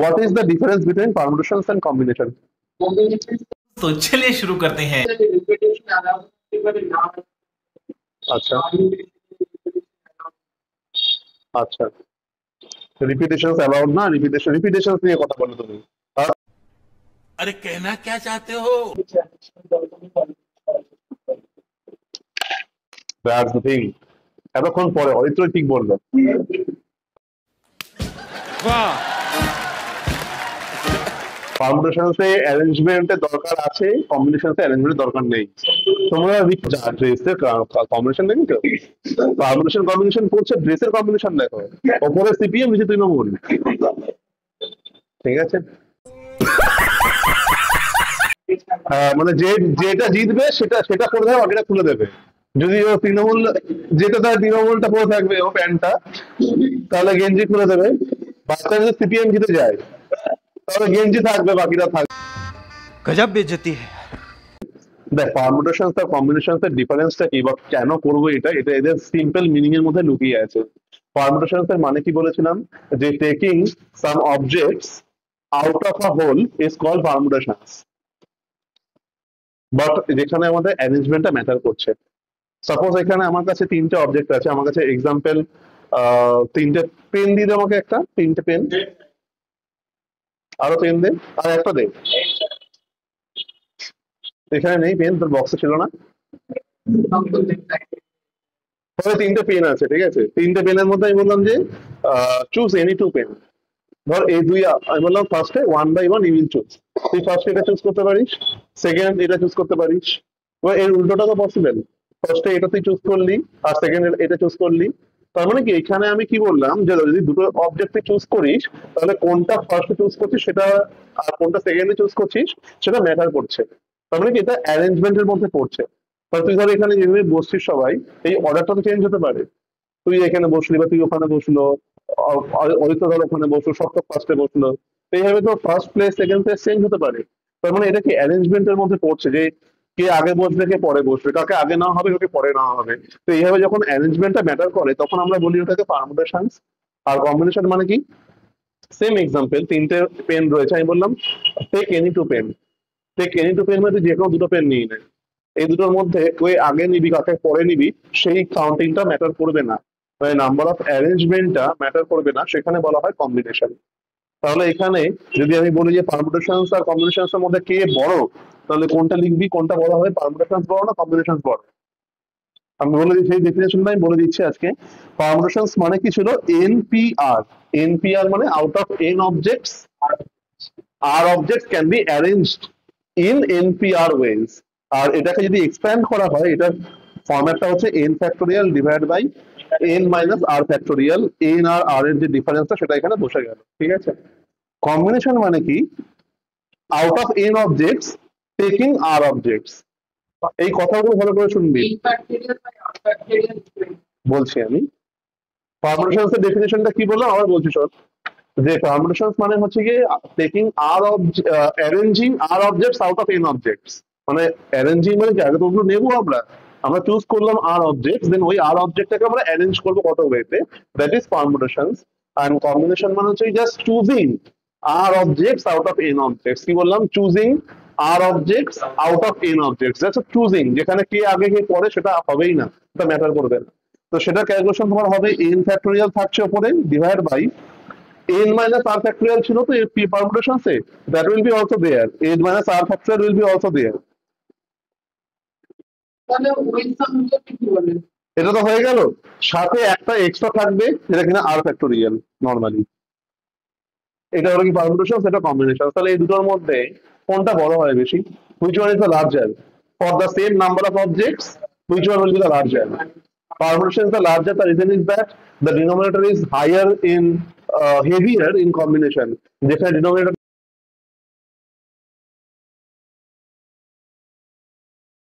What is the difference between permutations and combination? तो चलिए शुरू करते हैं। अच्छा अच्छा रिपीटेशंस अलाउड ना, रिपीटेशंस নিয়ে কথা বলো তুমি। अरे कहना क्या चाहते हो? That's the thing. এতক্ষণ পরে অরিত্র ঠিক বললো। वाह, পারমুটেশনস এ অ্যারেঞ্জমেন্টের দরকার আছে, কম্বিনেশনস এ অ্যারেঞ্জমেন্টের দরকার নেই। তোমরা ড্রেসের কম্বিনেশন দেখি তো, পারমুটেশন কম্বিনেশন করছে, ড্রেসের কম্বিনেশন দেখো, ওপরে সিপিএম নিচে তৃণমূল, ঠিক আছে? মানে যেটা জিতবে সেটা সেটা করে দেবে, বাকিটা খুলে দেবে। যদি ও তৃণমূল যেটা, তার তৃণমূলটা পরে থাকবে ও প্যান্টটা, তাহলে গেঞ্জি খুলে দেবে। বাচ্চা যদি সিপিএম জিতে যায় তাহলে গেঞ্জি থাকবে, বাকিটা থাকবে। गजब बेइज्जती है। দেখ, পারমুটেশনস আর কম্বিনেশনস এর ডিফারেন্সটা কি বা কেন করবো এটা, এটা এদের সিম্পল মিনিং এর মধ্যে লুকিয়ে আছে। পারমুটেশনস এর মানে কি বলেছিলাম, যে taking some objects out of a whole is called permutations. But যেখানে আমাদের অ্যারেঞ্জমেন্টটা ম্যাটার করছে, সাপোজ এখানে আমার কাছে তিনটে অবজেক্ট আছে, আমার কাছে এক্সাম্পল তিনটে পেন দিয়ে দে আমাকে, একটা তিনটে পেন, আরো পেন দে, আর একটা দে। এখানে নেই পেন, তোর বক্সে ছিল না। তাহলে তিনটে পেন আছে, ঠিক আছে? তিনটে পেনের মধ্যে আমি বললাম যে চুজ এনি টু পেন। ধর এই দুই, আমি বললাম ফার্স্টে 1 by 1 ইউ উইল চুজ। তুই ফার্স্ট এটা চুজ করতে পারিস, সেকেন্ড এটা চুজ করতে পারিস। এবার এর উল্টোটা তো পসিবল, ফার্স্টে এটা তুই চুজ করলি আর সেকেন্ড এটা চুজ করলি। তার মানে কি, এখানে আমি কি বললাম, যে যদি দুটো অবজেক্ট তুই চুজ করিস তাহলে কোনটা ফার্স্টে চুজ করছিস সেটা আর কোনটা সেকেন্ডে চুজ করছিস সেটা ম্যাটার করছে। তার মানে কি, এটা অ্যারেঞ্জমেন্টের মধ্যে পড়ছে। তাহলে তুই ধর এখানে যেভাবে বসছিস সবাই, এই অর্ডারটা তো চেঞ্জ হতে পারে। তুই এখানে বসলি বা তুই ওখানে বসলো, অরিত্র ধর ওখানে বসলো, সপ্তক ফার্স্টে বসলো, তো এইভাবে তো first place second place change হতে পারে। তার মানে এটা কি অ্যারেঞ্জমেন্টের মধ্যে পড়ছে, যে কে আগে বসবে কে পরে বসবে, কাকে আগে নেওয়া হবে কাকে পরে নেওয়া হবে। তো এইভাবে যখন অ্যারেঞ্জমেন্টটা ম্যাটার করে তখন আমরা বলি ওটাকে পারমুটেশনস। আর কম্বিনেশন মানে কি, সেম এক্সাম্পল, তিনটে পেন রয়েছে, আমি বললাম take any two pen. Take any two pen মানে যে কোনো দুটো পেন নিয়ে নেয়। এই দুটোর মধ্যে কে আগে নিবি কাকে পরে নিবি সেই কাউন্টিংটা ম্যাটার করবে না, মানে নাম্বার অফ অ্যারেঞ্জমেন্টটা ম্যাটার করবে না, সেখানে বলা হয় কম্বিনেশন। তাহলে এখানে যদি আমি বলি যে পারমুটেশনস আর কম্বিনেশনস এর মধ্যে কে বড়, তাহলে কোনটা লিখবি, কোনটা বলা হয়, পারমুটেশনস বড় না কম্বিনেশনস বড়? আমি বলে দিচ্ছি, এই ডেফিনেশনটা আমি বলে দিচ্ছি আজকে। পারমুটেশনস মানে কি ছিল, এনপিআর। এনপিআর মানে out of N objects R objects can be arranged in NPR ways. আর এটাকে যদি এক্সপ্যান্ড করা হয়, এটার ফরম্যাটটা হচ্ছে N factorial divide by N minus R factorial. N আর আর এর যে ডিফারেন্সটা সেটা এখানে বসে গেল, ঠিক আছে? কম্বিনেশন মানে কি, out of N objects taking r objects. এই কথাগুলো ভালো করে শুনবি, বলছি আমি। পারমুটেশনস এর ডেফিনেশনটা কি বললাম আবার বলছি শোন, যে পারমুটেশনস মানে হচ্ছে গিয়ে taking r arranging r objects out of N objects. মানে অ্যারেঞ্জিং মানে কি, আগে তো ওগুলো নেবো আমরা, আমরা চুজ করলাম আর অবজেক্টস, দেন ওই আর অবজেক্টটাকে আমরা অ্যারেঞ্জ করবো কত ওয়েতে, that is permutations. And combination মানে হচ্ছে just choosing r objects out of N objects. কি বললাম, choosing r objects out of N objects, that's choosing. যেখানে কে আগে কে পরে সেটা হবেই না, এটা ম্যাটার করবে না। তো সেটা ক্যালকুলেশন তোমার হবে এন ফ্যাক্টোরিয়াল থাকছে ওপরে divide by n minus r factorial ছিল তো p permutations A, that will be also there, n minus r factorial will be also there। এটা তো হয়ে গেল, সাথে একটা এক্সট্রা থাকবে যেটা কিনা r factorial নরমালি। এটা হলো কি পারমুটেশন, সেটা কম্বিনেশন। তাহলে এই দুটোর মধ্যে কোনটা বড় হয় বেশি, which one is the larger for the same number of objects, which one will be the larger? Permutation is the larger, the reason is that the denominator is higher in heavier in combination, যেখানে denominator